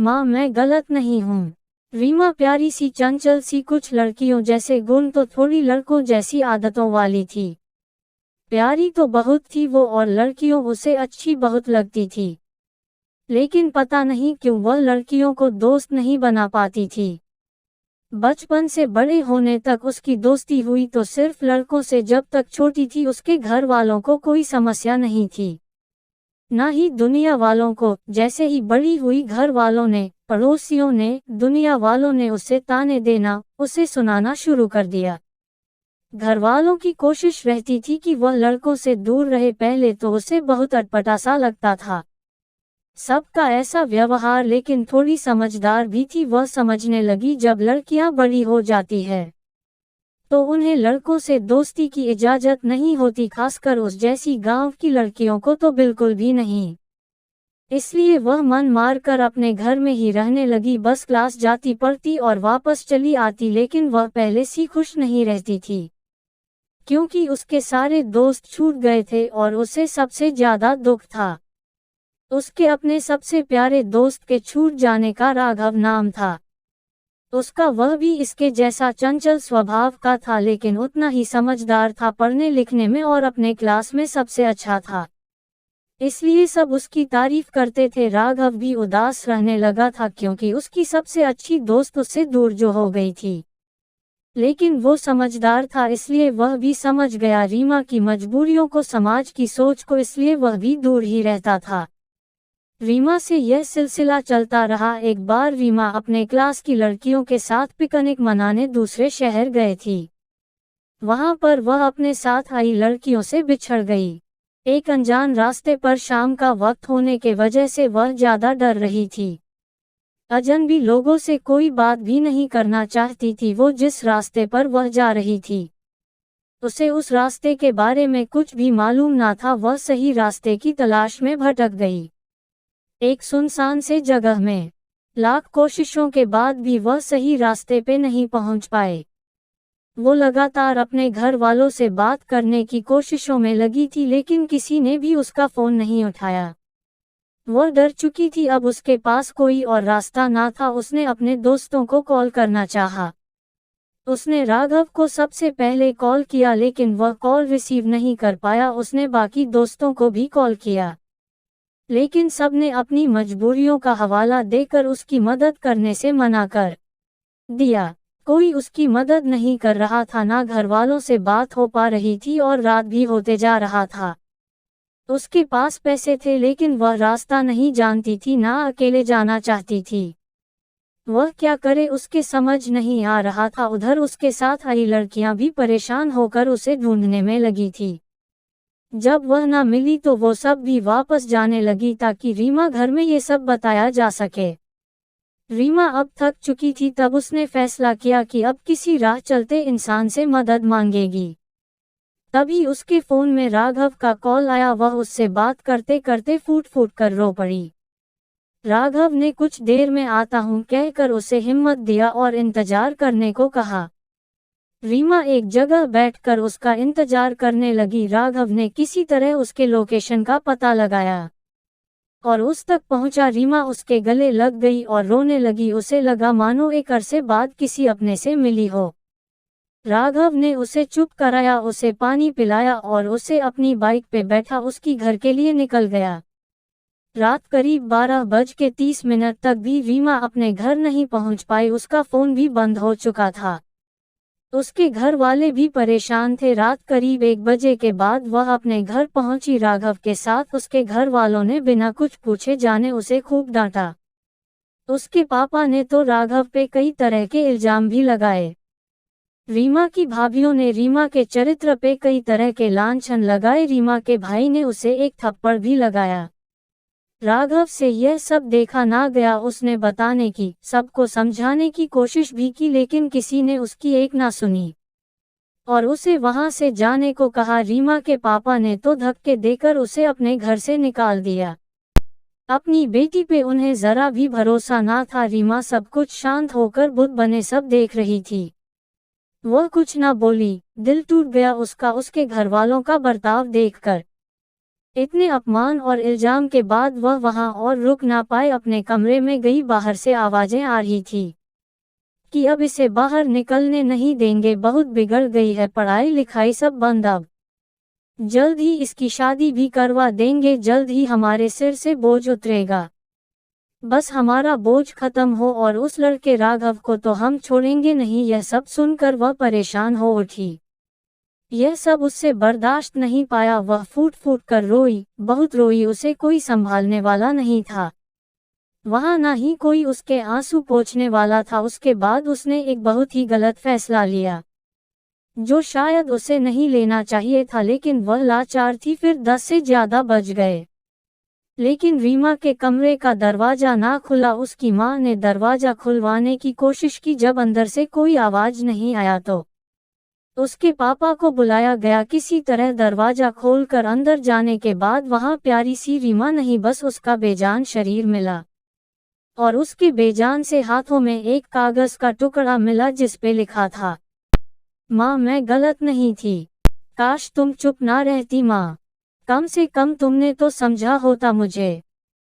माँ मैं गलत नहीं हूँ। रीमा प्यारी सी चंचल सी, कुछ लड़कियों जैसे गुण तो थोड़ी लड़कों जैसी आदतों वाली थी। प्यारी तो बहुत थी वो, और लड़कियों उसे अच्छी बहुत लगती थी। लेकिन पता नहीं क्यों वह लड़कियों को दोस्त नहीं बना पाती थी। बचपन से बड़े होने तक उसकी दोस्ती हुई तो सिर्फ लड़कों से। जब तक छोटी थी उसके घर वालों को कोई समस्या नहीं थी, ना ही दुनिया वालों को। जैसे ही बड़ी हुई घर वालों ने, पड़ोसियों ने, दुनिया वालों ने उसे ताने देना, उसे सुनाना शुरू कर दिया। घर वालों की कोशिश रहती थी कि वह लड़कों से दूर रहे। पहले तो उसे बहुत अटपटा सा लगता था सबका ऐसा व्यवहार, लेकिन थोड़ी समझदार भी थी। वह समझने लगी जब लड़कियां बड़ी हो जाती है तो उन्हें लड़कों से दोस्ती की इजाजत नहीं होती, खासकर उस जैसी गांव की लड़कियों को तो बिल्कुल भी नहीं। इसलिए वह मन मार कर अपने घर में ही रहने लगी। बस क्लास जाती, पढ़ती और वापस चली आती। लेकिन वह पहले सी खुश नहीं रहती थी, क्योंकि उसके सारे दोस्त छूट गए थे और उसे सबसे ज्यादा दुख था उसके अपने सबसे प्यारे दोस्त के छूट जाने का। राघव नाम था उसका। वह भी इसके जैसा चंचल स्वभाव का था, लेकिन उतना ही समझदार था। पढ़ने लिखने में और अपने क्लास में सबसे अच्छा था, इसलिए सब उसकी तारीफ करते थे। राघव भी उदास रहने लगा था, क्योंकि उसकी सबसे अच्छी दोस्त उससे दूर जो हो गई थी। लेकिन वो समझदार था, इसलिए वह भी समझ गया रीमा की मजबूरियों को, समाज की सोच को, इसलिए वह भी दूर ही रहता था। रीमा से यह सिलसिला चलता रहा। एक बार रीमा अपने क्लास की लड़कियों के साथ पिकनिक मनाने दूसरे शहर गए थी। वहां पर वह अपने साथ आई लड़कियों से बिछड़ गई। एक अनजान रास्ते पर शाम का वक्त होने के वजह से वह ज्यादा डर रही थी। अजनबी लोगों से कोई बात भी नहीं करना चाहती थी। वो जिस रास्ते पर वह जा रही थी उसे उस रास्ते के बारे में कुछ भी मालूम ना था। वह सही रास्ते की तलाश में भटक गई। एक सुनसान से जगह में लाख कोशिशों के बाद भी वह सही रास्ते पे नहीं पहुंच पाए। वो लगातार अपने घर वालों से बात करने की कोशिशों में लगी थी, लेकिन किसी ने भी उसका फोन नहीं उठाया। वह डर चुकी थी, अब उसके पास कोई और रास्ता ना था। उसने अपने दोस्तों को कॉल करना चाहा। उसने राघव को सबसे पहले कॉल किया, लेकिन वह कॉल रिसीव नहीं कर पाया। उसने बाकी दोस्तों को भी कॉल किया, लेकिन सबने अपनी मजबूरियों का हवाला देकर उसकी मदद करने से मना कर दिया। कोई उसकी मदद नहीं कर रहा था, ना घर वालों से बात हो पा रही थी, और रात भी होते जा रहा था। उसके पास पैसे थे, लेकिन वह रास्ता नहीं जानती थी, ना अकेले जाना चाहती थी। वह क्या करे उसके समझ नहीं आ रहा था। उधर उसके साथ आई लड़कियां भी परेशान होकर उसे ढूंढने में लगी थी। जब वह न मिली तो वो सब भी वापस जाने लगी, ताकि रीमा घर में ये सब बताया जा सके। रीमा अब थक चुकी थी, तब उसने फैसला किया कि अब किसी राह चलते इंसान से मदद मांगेगी। तभी उसके फोन में राघव का कॉल आया। वह उससे बात करते करते फूट फूट कर रो पड़ी। राघव ने कुछ देर में आता हूँ कहकर उसे हिम्मत दिया और इंतजार करने को कहा। रीमा एक जगह बैठकर उसका इंतजार करने लगी। राघव ने किसी तरह उसके लोकेशन का पता लगाया और उस तक पहुंचा। रीमा उसके गले लग गई और रोने लगी। उसे लगा मानो एक अरसे बाद किसी अपने से मिली हो। राघव ने उसे चुप कराया, उसे पानी पिलाया और उसे अपनी बाइक पे बैठा उसकी घर के लिए निकल गया। रात करीब 12:30 तक भी रीमा अपने घर नहीं पहुंच पाई। उसका फोन भी बंद हो चुका था। उसके घर वाले भी परेशान थे। रात करीब 1 बजे के बाद वह अपने घर पहुंची राघव के साथ। उसके घर वालों ने बिना कुछ पूछे जाने उसे खूब डांटा। उसके पापा ने तो राघव पे कई तरह के इल्जाम भी लगाए। रीमा की भाभीियों ने रीमा के चरित्र पे कई तरह के लांछन लगाए। रीमा के भाई ने उसे एक थप्पड़ भी लगाया। राघव से यह सब देखा ना गया। उसने बताने की, सबको समझाने की कोशिश भी की, लेकिन किसी ने उसकी एक ना सुनी और उसे वहां से जाने को कहा। रीमा के पापा ने तो धक्के देकर उसे अपने घर से निकाल दिया। अपनी बेटी पे उन्हें जरा भी भरोसा ना था। रीमा सब कुछ शांत होकर बुत बने सब देख रही थी। वह कुछ ना बोली। दिल टूट गया उसका उसके घर वालों का बर्ताव देखकर। इतने अपमान और इल्जाम के बाद वह वहां और रुक ना पाए, अपने कमरे में गई। बाहर से आवाजें आ रही थी कि अब इसे बाहर निकलने नहीं देंगे, बहुत बिगड़ गई है, पढ़ाई लिखाई सब बंद, अब जल्द ही इसकी शादी भी करवा देंगे, जल्द ही हमारे सिर से बोझ उतरेगा, बस हमारा बोझ खत्म हो और उस लड़के राघव को तो हम छोड़ेंगे नहीं। यह सब सुनकर वह परेशान हो उठी। यह सब उससे बर्दाश्त नहीं पाया, वह फूट फूट कर रोई, बहुत रोई। उसे कोई संभालने वाला नहीं था, वहां ना ही कोई उसके आंसू पोंछने वाला था। उसके बाद उसने एक बहुत ही गलत फैसला लिया, जो शायद उसे नहीं लेना चाहिए था, लेकिन वह लाचार थी। फिर 10 से ज्यादा बज गए, लेकिन रीमा के कमरे का दरवाजा ना खुला। उसकी मां ने दरवाजा खुलवाने की कोशिश की। जब अंदर से कोई आवाज नहीं आया तो उसके पापा को बुलाया गया। किसी तरह दरवाजा खोलकर अंदर जाने के बाद वहां प्यारी सी रीमा नहीं, बस उसका बेजान शरीर मिला और उसके बेजान से हाथों में एक कागज का टुकड़ा मिला जिस पे लिखा था, माँ मैं गलत नहीं थी, काश तुम चुप ना रहती माँ, कम से कम तुमने तो समझा होता मुझे।